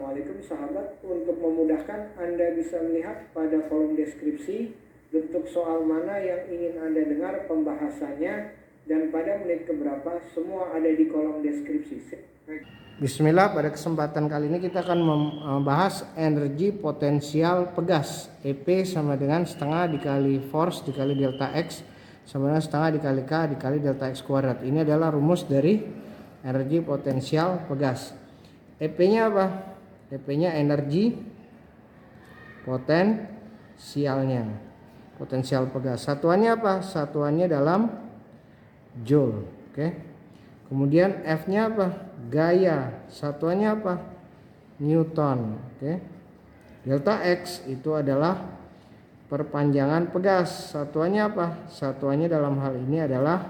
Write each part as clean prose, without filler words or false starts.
Assalamualaikum sahabat. Untuk memudahkan, Anda bisa melihat pada kolom deskripsi bentuk soal mana yang ingin Anda dengar pembahasannya, dan pada menit keberapa, semua ada di kolom deskripsi. Bismillah, pada kesempatan kali ini kita akan membahas energi potensial pegas. EP sama dengan setengah dikali force dikali delta X sama dengan setengah dikali K dikali delta X kuadrat. Ini adalah rumus dari energi potensial pegas. EP-nya apa? EP-nya energi potensialnya. Potensial pegas. Satuannya apa? Satuannya dalam joule. Oke. Kemudian F-nya apa? Gaya. Satuannya apa? Newton. Oke. Delta X itu adalah perpanjangan pegas. Satuannya apa? Satuannya dalam hal ini adalah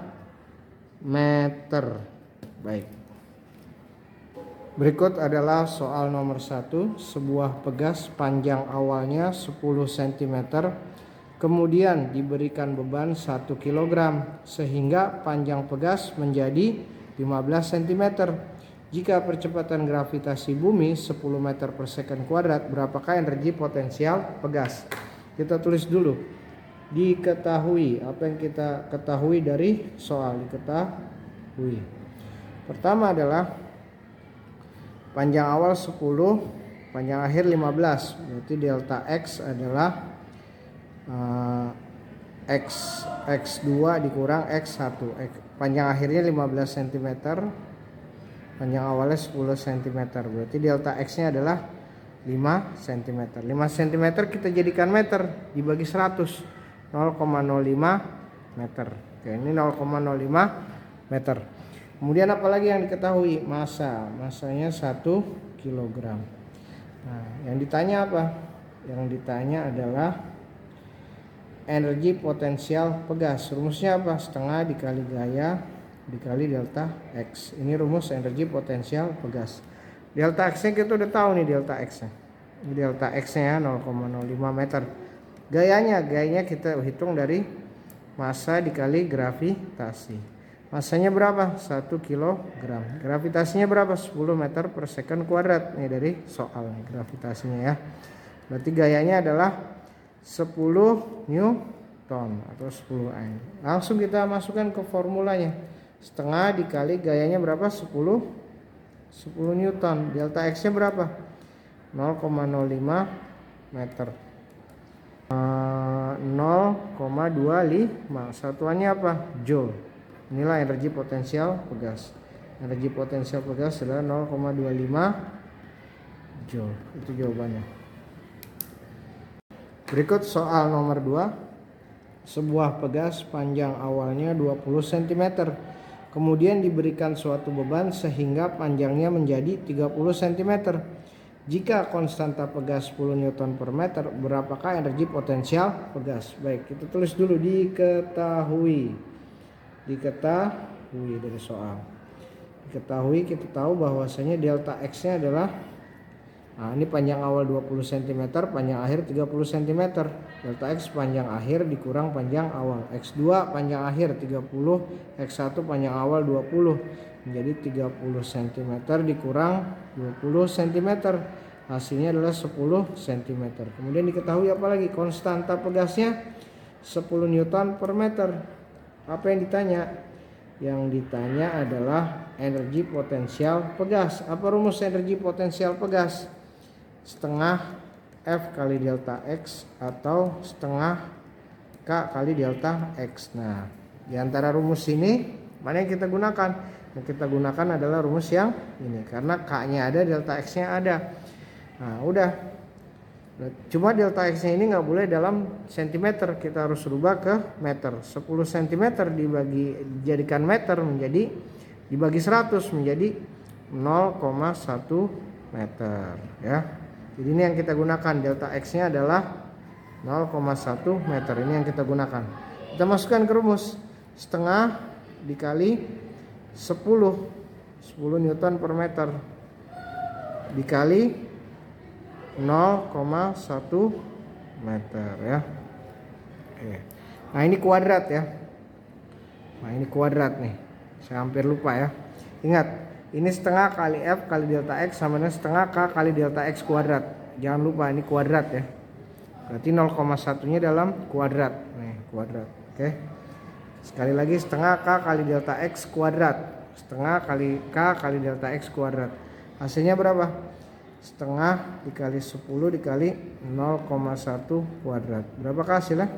meter. Baik. Berikut adalah soal nomor 1. Sebuah pegas panjang awalnya 10 cm, kemudian diberikan beban 1 kg, sehingga panjang pegas menjadi 15 cm. Jika percepatan gravitasi bumi 10 meter per second kuadrat, berapakah energi potensial pegas? Kita tulis dulu. Diketahui. Apa yang kita ketahui dari soal? Diketahui. Pertama adalah panjang awal 10, panjang akhir 15. Berarti delta X adalah X2 dikurang X1. Panjang akhirnya 15 cm, panjang awalnya 10 cm. Berarti delta X-nya adalah 5 cm. 5 cm kita jadikan meter, dibagi 100, 0,05 meter. Oke, ini 0,05 meter. Kemudian apalagi yang diketahui? Masanya 1 kg. Nah, yang ditanya apa? Yang ditanya adalah energi potensial pegas. Rumusnya apa? Setengah dikali gaya dikali delta X. Ini rumus energi potensial pegas. Delta X-nya kita udah tahu nih, delta X-nya. Delta X-nya 0,05 meter. Gayanya kita hitung dari massa dikali gravitasi. Masanya berapa? 1 kg. Gravitasinya berapa? 10 meter per second kuadrat. Ini dari soal nih, gravitasinya ya. Berarti gayanya adalah 10 Newton atau 10 N. Langsung kita masukkan ke formulanya. Setengah dikali gayanya berapa? 10 Newton. Delta X-nya berapa? 0,05 meter. 0,25. Satuannya apa? Joule. Inilah energi potensial pegas. Energi potensial pegas adalah 0,25 Joule. Itu jawabannya. Berikut soal nomor 2. Sebuah pegas panjang awalnya 20 cm, kemudian diberikan suatu beban sehingga panjangnya menjadi 30 cm. Jika konstanta pegas 10 Newton per meter, berapakah energi potensial pegas? Baik, kita tulis dulu. Diketahui dari soal. Diketahui, kita tahu bahwasanya delta X-nya adalah, ini panjang awal 20 cm, panjang akhir 30 cm. Delta X panjang akhir dikurang panjang awal. X2 panjang akhir 30, X1 panjang awal 20. Menjadi 30 cm dikurang 20 cm. Hasilnya adalah 10 cm. Kemudian diketahui apa lagi? Konstanta pegasnya 10 Newton per meter. Apa yang ditanya? Yang ditanya adalah energi potensial pegas. Apa rumus energi potensial pegas? Setengah F kali delta X atau setengah K kali delta X. Nah, di antara rumus ini mana yang kita gunakan? Yang kita gunakan adalah rumus yang ini, karena K-nya ada, delta X-nya ada. Nah, udah. Cuma delta X-nya ini nggak boleh dalam cm, kita harus rubah ke meter. 10 cm dijadikan meter menjadi dibagi 100 menjadi 0,1 meter ya. Jadi ini yang kita gunakan, delta X-nya adalah 0,1 meter. Ini yang kita gunakan. Kita masukkan ke rumus. Setengah dikali 10 Newton per meter dikali 0,1 meter ya. Oke. Nah, ini kuadrat ya. Nah, ini kuadrat nih. Saya hampir lupa ya. Ingat, Ini setengah kali F kali delta X sama dengan setengah K kali delta X kuadrat. Jangan lupa ini kuadrat ya. Berarti 0,1-nya dalam kuadrat. Nih, kuadrat. Oke. Sekali lagi setengah K kali delta X kuadrat. Setengah kali K kali delta X kuadrat. Hasilnya berapa? Setengah dikali 10 dikali 0,1 kuadrat. Berapa hasilnya?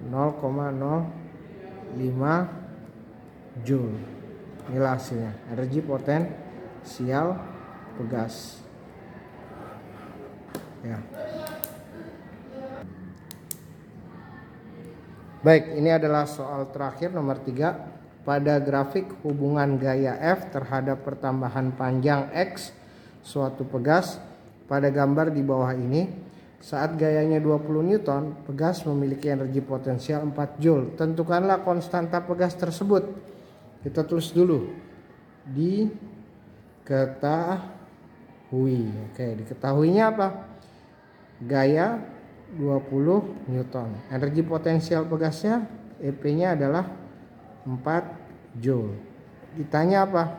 0,05 Joule. Inilah hasilnya, energi potensial pegas ya. Baik, ini adalah soal terakhir nomor 3. Pada grafik hubungan gaya F terhadap pertambahan panjang X suatu pegas pada gambar di bawah ini, saat gayanya 20 Newton, pegas memiliki energi potensial 4 Joule. Tentukanlah konstanta pegas tersebut. Kita tulis dulu. Diketahui. Oke, diketahuinya apa? Gaya 20 Newton. Energi potensial pegasnya EP-nya adalah 4 Joule. Ditanya apa?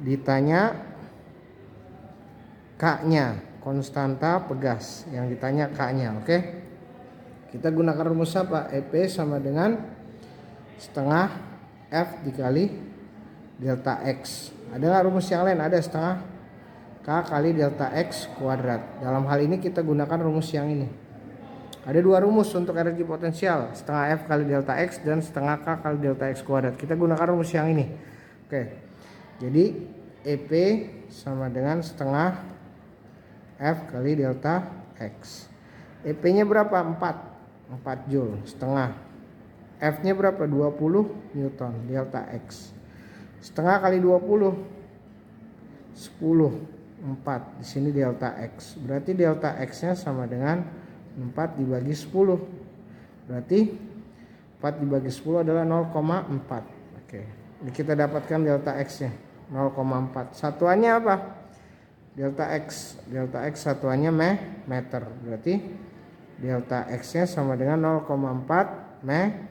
Ditanya K-nya, konstanta pegas. Yang ditanya K-nya, oke? Kita gunakan rumus apa? EP sama dengan setengah F dikali delta X. Ada nggak rumus yang lain? Ada, setengah K kali delta X kuadrat. Dalam hal ini kita gunakan rumus yang ini. Ada dua rumus untuk energi potensial, setengah F kali delta X dan setengah K kali delta X kuadrat. Kita gunakan rumus yang ini. Oke. Jadi EP sama dengan setengah F kali delta X. EP-nya berapa? 4 Joule. Setengah. F-nya berapa? 20 Newton. Delta X. Setengah kali 20. 10. 4. Di sini delta X. Berarti delta X-nya sama dengan 4 dibagi 10. Berarti 4 dibagi 10 adalah 0,4. Oke. Ini kita dapatkan delta X-nya. 0,4. Satuannya apa? Delta X. Delta X satuannya meter. Berarti delta X-nya sama dengan 0,4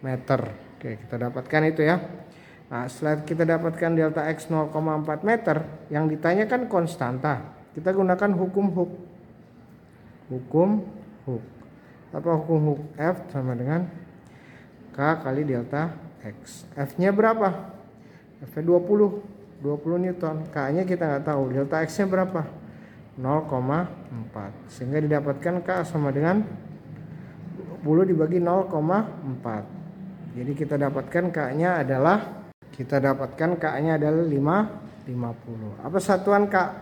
meter. Oke, kita dapatkan itu ya. Nah, setelah kita dapatkan delta X 0,4 meter, yang ditanyakan konstanta. Kita gunakan hukum Hooke. Hukum Hooke. Apa hukum Hooke? F sama dengan K kali delta X. F-nya berapa? F-nya 20 Newton. K-nya kita nggak tahu. Delta X-nya berapa? 0,4. Sehingga didapatkan K sama dengan 20 dibagi 0,4. Jadi kita dapatkan K-nya adalah 50. Apa satuan K?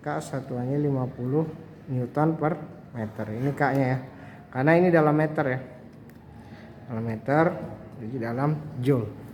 K satuannya 50 Newton per meter. Ini K-nya ya. Karena ini dalam meter ya. Dalam meter, jadi dalam Joule.